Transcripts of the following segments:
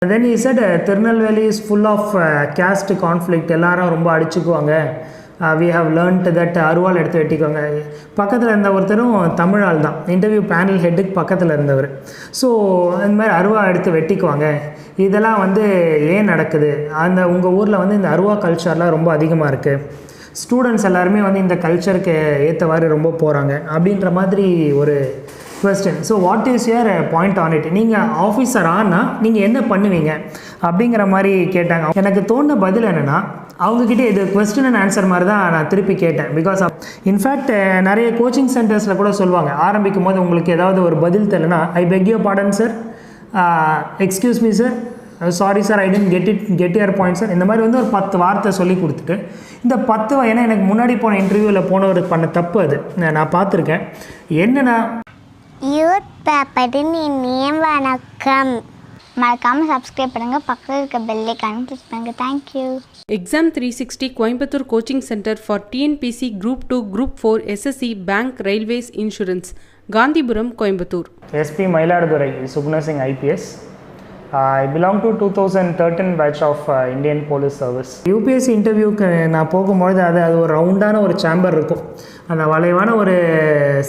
Then he said Tirunelveli is full of caste conflict. எல்லாரும் ரொம்ப அடிச்சுக்குவாங்க. We have learnt that அருவாள் எடுத்து வெட்டிக்குவாங்க. பக்கத்தில் இருந்த ஒருத்தரும் தமிழ் ஆள் தான், இன்டர்வியூ பேனல் ஹெட்டுக்கு பக்கத்தில் இருந்தவர். ஸோ இந்த மாதிரி அருவா எடுத்து வெட்டிக்குவாங்க, இதெல்லாம் வந்து ஏன் நடக்குது? அந்த உங்கள் ஊரில் வந்து இந்த அருவா கல்ச்சர்லாம் ரொம்ப அதிகமாக இருக்குது, ஸ்டூடெண்ட்ஸ் எல்லாருமே வந்து இந்த கல்ச்சருக்கு ஏற்றவாறு ரொம்ப போகிறாங்க அப்படின்ற மாதிரி ஒரு question. So what is your point on it? நீங்கள் ஆஃபீஸர் ஆனால் நீங்கள் என்ன பண்ணுவீங்க அப்படிங்கிற மாதிரி கேட்டாங்க. எனக்கு தோணுன பதில் என்னென்னா, அவங்கக்கிட்ட இது கொஸ்டின் அண்ட் ஆன்சர் மாதிரி தான் நான் திருப்பி கேட்டேன். பிகாஸ் இன்ஃபேக்ட் நிறைய கோச்சிங் சென்டர்ஸில் கூட சொல்லுவாங்க, ஆரம்பிக்கும் போது உங்களுக்கு ஏதாவது ஒரு பதில் தெரியலனா, I beg you pardon sir, excuse me sir, sorry sir, I didn't get your point sir, இந்த மாதிரி வந்து ஒரு 10 வார்த்தை சொல்லி கொடுத்துட்டு, இந்த 10 ஏன்னா எனக்கு முன்னாடி போன இன்டர்வியூவில் போனவர் பண்ண தப்பு அது நான் பார்த்துருக்கேன். என்னென்னா, யூத் பேப்பரின் இனியம் வணக்கம், மறக்காமல் சப்ஸ்கிரைப் பண்ணுங்கள், பக்கத்தில் இருக்க பெல் ஐகானை கிளிக் பண்ணுங்கள். Thank you. Exam 360 Coimbatore Coaching Center for TNPC Group 2, Group 4, SSC, Bank, Railways, Insurance, Gandhipuram, Coimbatore. SP Mailadurai, Suguna Singh IPS. I belong to 2013 batch of Indian Police Service. UPSC இன்டர்வியூக்கு நான் போகும்பொழுது அது ஒரு ரவுண்டான ஒரு chamber இருக்கும். அந்த வளைவான ஒரு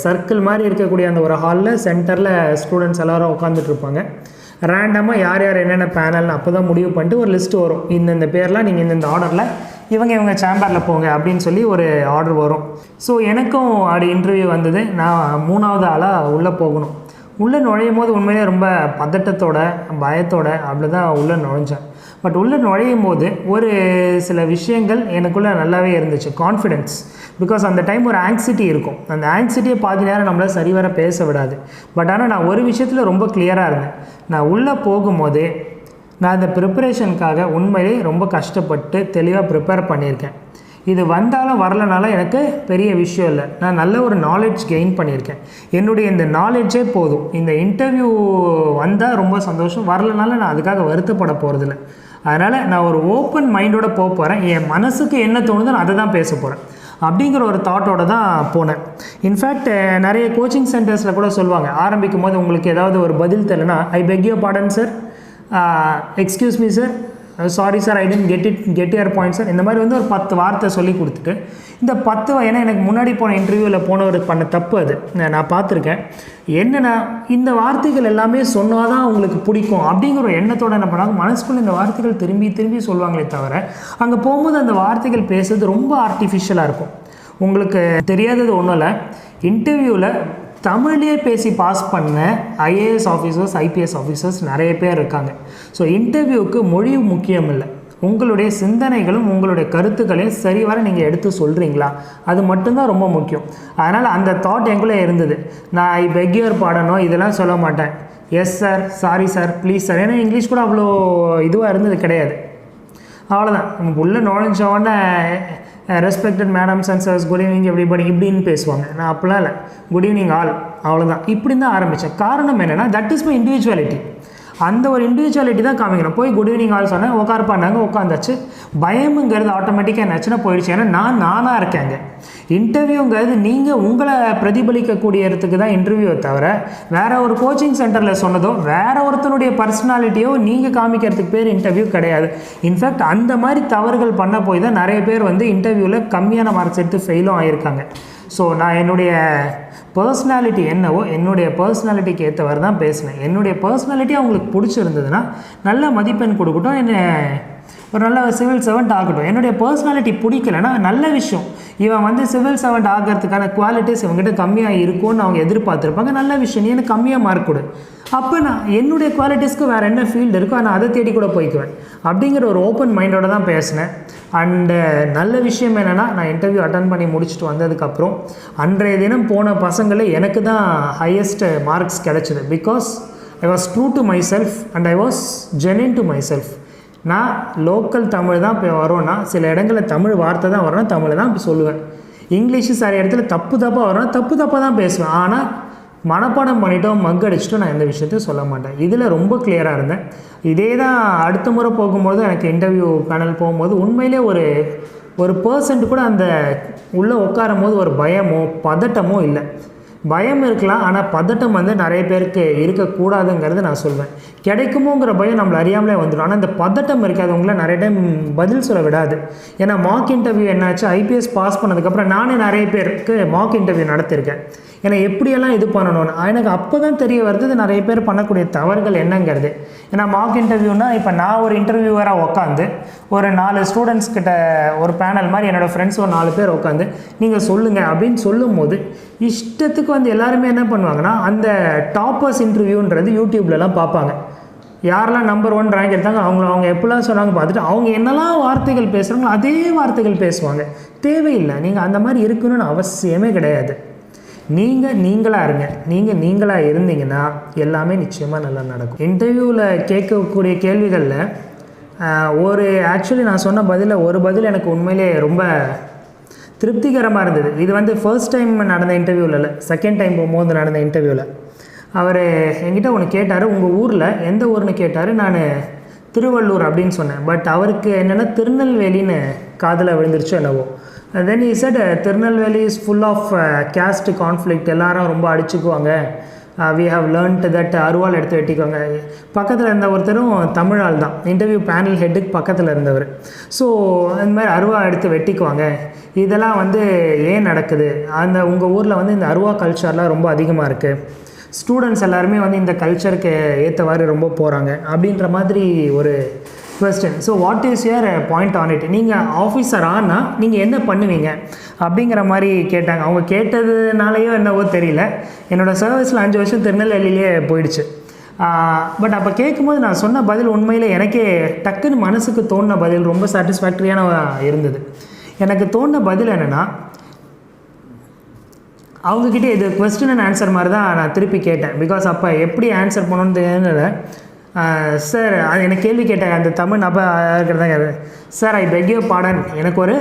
சர்க்கிள் மாதிரி இருக்கக்கூடிய அந்த ஒரு ஹாலில் சென்டரில் ஸ்டூடெண்ட்ஸ் எல்லோரும் உட்காந்துட்ருப்பாங்க. ரேண்டமாக யார் யார் என்னென்ன பேனல்னு அப்போ தான் முடிவு பண்ணிட்டு ஒரு லிஸ்ட்டு வரும். இந்தந்த பேர்லாம் நீங்கள் இந்தந்த ஆர்டரில் இவங்க சேம்பரில் போங்க அப்படின்னு சொல்லி ஒரு ஆர்டர் வரும். ஸோ எனக்கும் அப்படி இன்டர்வியூ வந்தது. நான் 3வது ஆளாக உள்ளே போகணும். உள்ளே நுழையும் போது உண்மையிலே ரொம்ப பதட்டத்தோட பயத்தோட அப்படி தான் உள்ளே நுழைஞ்சேன். பட் உள்ளே நுழையும் போது ஒரு சில விஷயங்கள் எனக்குள்ளே நல்லாவே இருந்துச்சு. கான்ஃபிடென்ஸ், பிகாஸ் அந்த டைம் ஒரு ஆங்ஸைட்டி இருக்கும். அந்த ஆங்ஸைட்டியை பாதி நேரம் நம்மளால் சரிவர பேச விடாது. பட் ஆனால் நான் ஒரு விஷயத்தில் ரொம்ப கிளியராக இருந்தேன். நான் உள்ளே போகும்போது நான் இந்த ப்ரிப்பரேஷனுக்காக உண்மையிலே ரொம்ப கஷ்டப்பட்டு தெளிவாக ப்ரிப்பேர் பண்ணியிருக்கேன். இது வந்தாலும் வரலனாலும் எனக்கு பெரிய விஷயம் இல்லை. நான் நல்ல ஒரு நாலேஜ் கெயின் பண்ணியிருக்கேன். என்னுடைய இந்த நாலேஜே போதும். இந்த இன்டர்வியூ வந்தால் ரொம்ப சந்தோஷம், வரலனாலும் நான் அதுக்காக வருத்தப்பட போகிறதில்ல. அதனால் நான் ஒரு ஓப்பன் மைண்டோடு போக போகிறேன். என் மனசுக்கு என்ன தோணுதோ நான் அதை தான் பேச போகிறேன் அப்படிங்கிற ஒரு தாட்டோடு தான் போனேன். இன்ஃபேக்ட் நிறைய கோச்சிங் சென்டர்ஸில் கூட சொல்லுவாங்க, ஆரம்பிக்கும் போது உங்களுக்கு ஏதாவது ஒரு பதில் தெரியலனா, I beg you pardon sir, excuse me sir, sorry sir, I didn't get your point sir, இந்த மாதிரி வந்து ஒரு 10 வார்த்தை சொல்லி கொடுத்துட்டு, இந்த 10 ஏன்னா எனக்கு முன்னாடி போன இன்டர்வியூவில் போனவர் பண்ண தப்பு அது நான் பார்த்துருக்கேன். என்னென்னா, இந்த வார்த்தைகள் எல்லாமே சொன்னால் தான் உங்களுக்கு பிடிக்கும் அப்படிங்கிற ஒரு எண்ணத்தோடு என்ன பண்ணாங்க, மனசுக்குள்ளே இந்த வார்த்தைகள் திரும்பி திரும்பி சொல்லுவாங்களே தவிர, அங்கே போகும்போது அந்த வார்த்தைகள் பேசுறது ரொம்ப ஆர்டிஃபிஷியலாக இருக்கும். உங்களுக்கு தெரியாதது ஒன்றும் இல்லை, இன்டர்வியூவில் தமிழ்லேயே பேசி பாஸ் பண்ண ஐஏஎஸ் ஆஃபீஸர்ஸ், ஐபிஎஸ் ஆஃபீஸர்ஸ் நிறைய பேர் இருக்காங்க. ஸோ இன்டர்வியூவுக்கு மொழி முக்கியம் இல்லை, உங்களுடைய சிந்தனைகளும் உங்களுடைய கருத்துக்களையும் சரிவர நீங்கள் எடுத்து சொல்கிறீங்களா, அது மட்டும்தான் ரொம்ப முக்கியம். அதனால் அந்த தாட் எங்குள்ளே இருந்தது. நான் ஐ பெக் யுவர் பாடணும் இதெல்லாம் சொல்ல மாட்டேன். Yes sir, sorry sir, please sir, ஏன்னா இங்கிலீஷ் கூட அவ்வளோ இதுவாக இருந்தது கிடையாது. அவ்வளோதான். நமக்கு உள்ளே நுழைஞ்சோடனே respected madams and sirs, good evening everybody இப்படின்னு பேசுவாங்க. நான் அப்படிலாம் இல்லை, குட் ஈவினிங் ஆல், அவ்வளோதான். இப்படி தான் ஆரம்பித்தேன். காரணம் என்னென்னா, தட் இஸ் மை இண்டிவிஜுவாலிட்டி. அந்த ஒரு இண்டிவிஜுவாலிட்டி தான் காமிக்கணும். போய் குட் ஈவினிங் ஆல் சொன்னேன், உட்காருப்பாண்டாங்க, உட்காந்தாச்சு. பயமுங்கிறது ஆட்டோமேட்டிக்காக என்னாச்சுன்னா போயிடுச்சு. ஏன்னா நானாக இருக்கேங்க. இன்டர்வியூங்கிறது நீங்கள் உங்களை பிரதிபலிக்கக்கூடியதுக்கு தான் இன்டர்வியூவை தவிர, வேறு ஒரு கோச்சிங் சென்டரில் சொன்னதோ வேறு ஒருத்தனுடைய பர்சனாலிட்டியோ நீங்கள் காமிக்கிறதுக்கு பேர் இன்டர்வியூ கிடையாது. இன்ஃபேக்ட் அந்த மாதிரி தவறுகள் பண்ண போய் தான் நிறைய பேர் வந்து இன்டர்வியூவில் கம்மியான மார்க்ஸ் எடுத்து ஃபெயிலும் ஆகியிருக்காங்க. ஸோ நான் என்னுடைய பர்சனாலிட்டி என்னவோ என்னுடைய பர்சனாலிட்டிக்கு ஏற்றவர் தான் பேசினேன். என்னுடைய பர்சனாலிட்டி அவங்களுக்கு பிடிச்சிருந்ததுன்னா நல்ல மதிப்பெண் கொடுக்கட்டும், என்ன ஒரு நல்ல சிவில் சர்வெண்ட் ஆகட்டும். என்னுடைய பர்சனாலிட்டி பிடிக்கலைன்னா நல்ல விஷயம், இவன் வந்து சிவில் சர்வெண்ட் ஆகிறதுக்கான குவாலிட்டிஸ் இவங்ககிட்ட கம்மியாக இருக்கும்னு அவங்க எதிர்பார்த்துருப்பாங்க. நல்ல விஷயம், நீ எனக்கு கம்மியாக மார்க் கொடு, அப்போ நான் என்னுடைய குவாலிட்டிஸ்க்கு வேறு என்ன ஃபீல்டு இருக்கோ நான் அதை தேடி கூட போய்க்குவேன் அப்படிங்கிற ஒரு ஓப்பன் மைண்டோடு தான் பேசினேன். அண்டு நல்ல விஷயம் என்னென்னா, நான் இன்டர்வியூ அட்டன் பண்ணி முடிச்சுட்டு வந்ததுக்கப்புறம் அன்றைய தினம் போன பசங்களில் எனக்கு தான் ஹையஸ்ட் மார்க்ஸ் கிடச்சிது. Because I was true to my self and I was genuine to my self. நான் லோக்கல் தமிழ் தான் இப்போ வரோன்னா, சில இடங்களில் தமிழ் வார்த்தை தான் வரணும், தமிழ் தான் இப்போ சொல்லுவேன். இங்கிலீஷு சில இடத்துல தப்பாக வரணும், தப்பாக தான் பேசுவேன். ஆனால் மனப்பாடம் பண்ணிட்டோம், அடிச்சிட்டோம், நான் எந்த விஷயத்தையும் சொல்ல மாட்டேன். இதில் ரொம்ப கிளியராக இருந்தேன். இதே தான் அடுத்த முறை போகும்போது எனக்கு இன்டர்வியூ பேனல் போகும்போது உண்மையிலே ஒரு பர்சன்ட் கூட அந்த உள்ளே உட்காரும் போது ஒரு பயமோ பதட்டமோ இல்லை. பயம் இருக்கலாம், ஆனால் பதட்டம் வந்து நிறைய பேருக்கு இருக்கக்கூடாதுங்கிறது நான் சொல்வேன். கிடைக்குமோங்கிற பயம் நம்மளை அறியாமலே வந்துடும். ஆனால் இந்த பதட்டம் இருக்காது உங்களை நிறைய டைம் பதில் சொல்ல விடாது. ஏன்னா மார்க் இன்டர்வியூ என்னாச்சு, ஐபிஎஸ் பாஸ் பண்ணதுக்கப்புறம் நானே நிறைய பேருக்கு மார்க் இன்டர்வியூ நடத்தியிருக்கேன். ஏன்னா எப்படியெல்லாம் இது பண்ணணும்னு எனக்கு அப்போ தான் தெரிய வருது நிறைய பேர் பண்ணக்கூடிய தவறுகள் என்னங்கிறது. ஏன்னா மார்க் இன்டர்வியூனால் இப்போ நான் ஒரு இன்டர்வியூவராக உட்காந்து ஒரு 4 ஸ்டூடெண்ட்ஸ் கிட்ட ஒரு பேனல் மாதிரி என்னோடய ஃப்ரெண்ட்ஸ் ஒரு 4 பேர் உட்காந்து நீங்கள் சொல்லுங்கள் அப்படின்னு சொல்லும் போது இஷ்டத்துக்கு வந்து எல்லாருமே என்ன பண்ணுவாங்கன்னா அந்த டாப்பர்ஸ் இன்டர்வியூன்றது யூடியூப்லலாம் பார்ப்பாங்க. யாரெல்லாம் நம்பர் 1 ரேங்க் எடுத்தாங்க அவங்க எப்படிலாம் சொன்னாங்க பார்த்துட்டு அவங்க என்னெல்லாம் வார்த்தைகள் பேசுகிறாங்களோ அதே வார்த்தைகள் பேசுவாங்க. தேவையில்லை, நீங்கள் அந்த மாதிரி இருக்கணும்னு அவசியமே கிடையாது. நீங்களாக இருங்க. நீங்களாக இருந்தீங்கன்னா எல்லாமே நிச்சயமாக நல்லா நடக்கும். இன்டர்வியூவில் கேட்கக்கூடிய கேள்விகளில் ஆக்சுவலி நான் சொன்ன ஒரு பதில் எனக்கு உண்மையிலே ரொம்ப திருப்திகரமாக இருந்தது. இது வந்து ஃபர்ஸ்ட் டைம் நடந்த இன்டர்வியூவில் இல்லை, செகண்ட் டைம் போகும்போது நடந்த இன்டர்வியூவில் அவர் என்கிட்ட ஒன்று கேட்டார், உங்கள் ஊரில் எந்த ஊர்னு கேட்டார். நான் திருவள்ளூர் அப்படின்னு சொன்னேன். பட் அவருக்கு என்னென்னா திருநெல்வேலின்னு காதில் விழுந்துருச்சோ என்னவோ. Then he said Tirunelveli is full of caste conflict, எல்லாரும் ரொம்ப அடிச்சுக்குவாங்க. we have learnt that அருவாள் எடுத்து வெட்டிக்குவாங்க. பக்கத்தில் இருந்த ஒருத்தரும் தமிழ் ஆள் தான், இன்டர்வியூ பேனல் ஹெட்டுக்கு பக்கத்தில் இருந்தவர். ஸோ இந்த மாதிரி அருவா எடுத்து வெட்டிக்குவாங்க, இதெல்லாம் வந்து ஏன் நடக்குது, உங்கள் ஊரில் வந்து இந்த அருவா கல்ச்சர்லாம் ரொம்ப அதிகமாக இருக்குது, ஸ்டூடெண்ட்ஸ் எல்லாருமே வந்து இந்த கல்ச்சருக்கு ஏற்றவாறு ரொம்ப போகிறாங்க அப்படின்ற மாதிரி ஒரு question. So what is your point on it, நீங்கள் ஆஃபீஸர் ஆனால் நீங்கள் என்ன பண்ணுவீங்க அப்படிங்கிற மாதிரி கேட்டாங்க. அவங்க கேட்டதுனாலேயோ என்னவோ தெரியல, என்னோடய சர்வீஸில் 5 வருஷம் திருநெல்வேலியிலே போயிடுச்சு. பட் அப்போ கேட்கும்போது நான் சொன்ன பதில் உண்மையில் எனக்கே டக்குன்னு மனசுக்கு தோணின பதில் ரொம்ப சாட்டிஸ்ஃபேக்டரியான இருந்தது. எனக்கு தோணின பதில் என்னென்னா, அவங்கக்கிட்ட இது கொஸ்டின் அண்ட் ஆன்சர் மாதிரி தான் நான் திருப்பி கேட்டேன். பிகாஸ் அப்போ எப்படி ஆன்சர் பண்ணணுன்னு சார் அது எனக்கு கேள்வி கேட்டாங்க. அந்த தமிழ் நப இருக்கிறதாங்க, sir I beg you pardon, எனக்கு ஒரு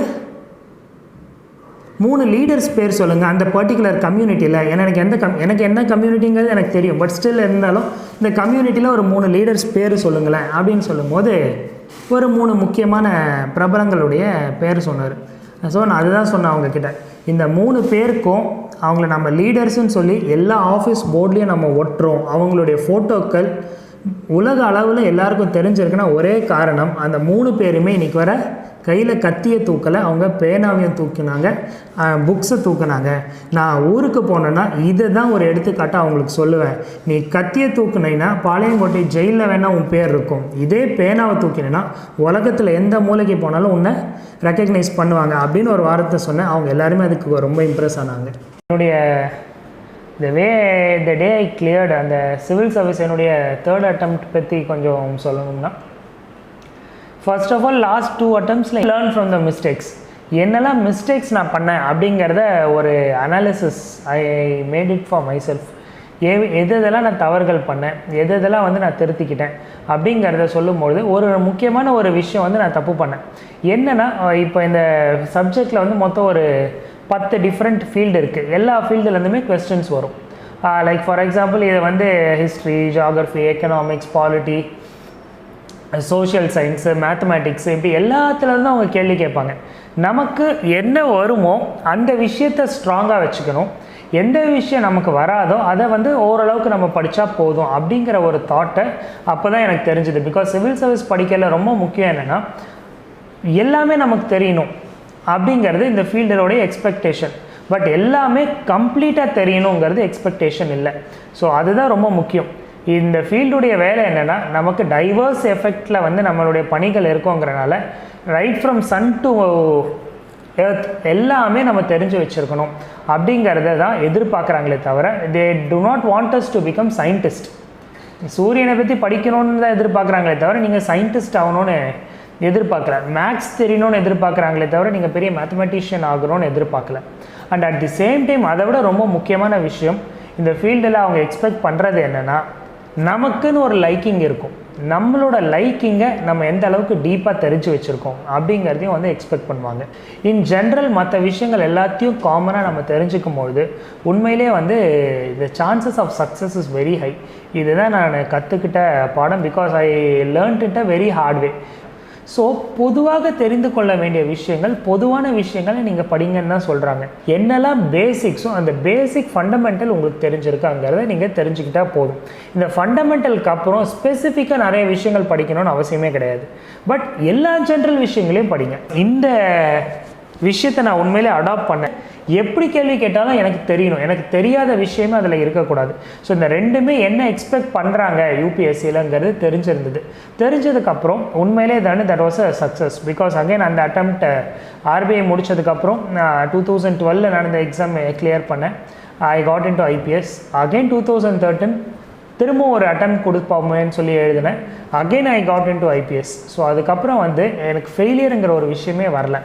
3 லீடர்ஸ் பேர் சொல்லுங்கள் அந்த பர்டிகுலர் கம்யூனிட்டியில். ஏன்னா எனக்கு என்ன கம்யூனிட்டிங்கிறது எனக்கு தெரியும், பட் ஸ்டில் இருந்தாலும் இந்த கம்யூனிட்டியில் ஒரு 3 லீடர்ஸ் பேர் சொல்லுங்களேன் அப்படின்னு சொல்லும்போது ஒரு 3 முக்கியமான பிரபலங்களுடைய பேர் சொன்னார். ஸோ நான் அதுதான் சொன்னேன் அவங்கக்கிட்ட, இந்த 3 பேருக்கும் அவங்கள நம்ம லீடர்ஸுன்னு சொல்லி எல்லா ஆஃபீஸ் போர்ட்லேயும் நம்ம ஒட்டுறோம். அவங்களுடைய ஃபோட்டோக்கள் உலக அளவில் எல்லாருக்கும் தெரிஞ்சிருக்குன்னா ஒரே காரணம், அந்த 3 பேருமே இன்றைக்கி வர கையில் கத்தியை தூக்கலை, அவங்க பேனாவையும் தூக்கினாங்க, புக்ஸை தூக்குனாங்க. நான் ஊருக்கு போனேன்னா இதை தான் ஒரு எடுத்துக்காட்டாக அவங்களுக்கு சொல்லுவேன். நீ கத்தியை தூக்குனீங்கன்னா பாளையங்கோட்டை ஜெயிலில் வேணால் உன் பேர் இருக்கும், இதே பேனாவை தூக்கினேன்னா உலகத்தில் எந்த மூலைக்கு போனாலும் உன்னை ரெக்கக்னைஸ் பண்ணுவாங்க அப்படின்னு ஒரு வார்த்தை சொன்னேன். அவங்க எல்லாருமே அதுக்கு ரொம்ப இம்ப்ரெஸ் ஆனாங்க. என்னுடைய the day I cleared அந்த சிவில் சர்வீஸ் என்னுடைய 3rd attempt பற்றி கொஞ்சம் சொல்லணும்னா, ஃபர்ஸ்ட் ஆஃப் ஆல் லாஸ்ட் 2 attemptsல லேர்ன் ஃப்ரம் த மிஸ்டேக்ஸ். என்னெல்லாம் மிஸ்டேக்ஸ் நான் பண்ணேன் அப்படிங்கிறத ஒரு analysis I made it for myself. எதெல்லாம் நான் தவறுகள் பண்ணேன், எதெல்லாம் வந்து நான் திருத்திக்கிட்டேன் அப்படிங்கிறத சொல்லும்பொழுது ஒரு முக்கியமான ஒரு விஷயம் வந்து நான் தப்பு பண்ணேன். என்னென்னா, இப்போ இந்த சப்ஜெக்டில் வந்து மொத்தம் ஒரு 10 டிஃப்ரெண்ட் ஃபீல்டு இருக்குது. எல்லா ஃபீல்டுலேருந்துமே கொஸ்டின்ஸ் வரும். லைக் ஃபார் எக்ஸாம்பிள் இதை வந்து history, geography, economics, polity, social science, mathematics, இப்படி எல்லாத்துலேருந்து அவங்க கேள்வி கேட்பாங்க. நமக்கு என்ன வருமோ அந்த விஷயத்தை ஸ்ட்ராங்காக வச்சுக்கணும், எந்த விஷயம் நமக்கு வராதோ அதை வந்து ஓரளவுக்கு நம்ம படித்தா போதும் அப்படிங்கிற ஒரு தாட்டை அப்போ தான் எனக்கு தெரிஞ்சுது. பிகாஸ் சிவில் சர்வீஸ் படிக்கல ரொம்ப முக்கியம் என்னென்னா, எல்லாமே நமக்கு தெரியணும் அப்படிங்கிறது இந்த ஃபீல்டோடைய எக்ஸ்பெக்டேஷன். பட் எல்லாமே கம்ப்ளீட்டாக தெரியணுங்கிறது எக்ஸ்பெக்டேஷன் இல்லை. ஸோ அதுதான் ரொம்ப முக்கியம். இந்த ஃபீல்டுடைய வேலை என்னென்னா, நமக்கு டைவர்ஸ் எஃபெக்டில் வந்து நம்மளுடைய பணிகள் இருக்குங்கிறனால right from sun to earth எல்லாமே நம்ம தெரிஞ்சு வச்சுருக்கணும் அப்படிங்கிறத தான் எதிர்பார்க்குறாங்களே தவிர they do not want us to become scientist. சூரியனை பற்றி படிக்கணும்னு தான் எதிர்பார்க்குறாங்களே தவிர நீங்கள் சயின்டிஸ்ட் ஆகணும்னு எதிர்பார்க்கல. மேக்ஸ் தெரியணும்னு எதிர்பார்க்குறாங்களே தவிர நீங்கள் பெரிய மேத்தமெட்டிஷியன் ஆகணும்னு எதிர்பார்க்கல. And at the same time அதை விட ரொம்ப முக்கியமான விஷயம், இந்த ஃபீல்டில் அவங்க எக்ஸ்பெக்ட் பண்ணுறது என்னென்னா, நமக்குன்னு ஒரு லைக்கிங் இருக்கும், நம்மளோட லைக்கிங்கை நம்ம எந்த அளவுக்கு டீப்பாக தெரிஞ்சு வச்சுருக்கோம் அப்படிங்கிறதையும் வந்து எக்ஸ்பெக்ட் பண்ணுவாங்க. இன் ஜென்ரல் மற்ற விஷயங்கள் எல்லாத்தையும் காமனாக நம்ம தெரிஞ்சுக்கும் பொழுது உண்மையிலே வந்து the chances of success is very high. இதுதான் நான் கற்றுக்கிட்ட பாடம். Because I learned it a very hard way. So பொதுவாக தெரிந்து கொள்ள வேண்டிய விஷயங்கள், பொதுவான விஷயங்களை நீங்கள் படிங்கன்னு தான் சொல்கிறாங்க. என்னெல்லாம் பேசிக்ஸோ அந்த பேசிக் ஃபண்டமெண்டல் உங்களுக்கு தெரிஞ்சிருக்காங்கிறத நீங்கள் தெரிஞ்சுக்கிட்டால் போதும். இந்த ஃபண்டமெண்டலுக்கு அப்புறம் ஸ்பெசிஃபிக்காக நிறைய விஷயங்கள் படிக்கணும்னு அவசியமே கிடையாது. பட் எல்லா ஜென்ரல் விஷயங்களையும் படிங்க. இந்த விஷயத்தை நான் உண்மையிலே அடாப்ட் பண்ணேன். எப்படி கேள்வி கேட்டாலும் எனக்கு தெரியணும், எனக்கு தெரியாத விஷயமே அதில் இருக்கக்கூடாது. ஸோ இந்த ரெண்டுமே என்ன எக்ஸ்பெக்ட் பண்ணுறாங்க யூபிஎஸ்சிலங்கிறது தெரிஞ்சிருந்தது. தெரிஞ்சதுக்கப்புறம் உண்மையிலே தானே that was a success. Because again அந்த அட்டெம்ப்ட் ஆர்பிஐ முடித்ததுக்கப்புறம் 2012 நான் இந்த எக்ஸாம் கிளியர் பண்ணேன். I got in to IPS. Again 2013 திரும்ப ஒரு அட்டெம்ப்ட் கொடுப்போமேன்னு சொல்லி எழுதினேன். Again I got in to IPS. So அதுக்கப்புறம் எனக்கு ஃபெயிலியருங்கிற ஒரு விஷயமே வரல.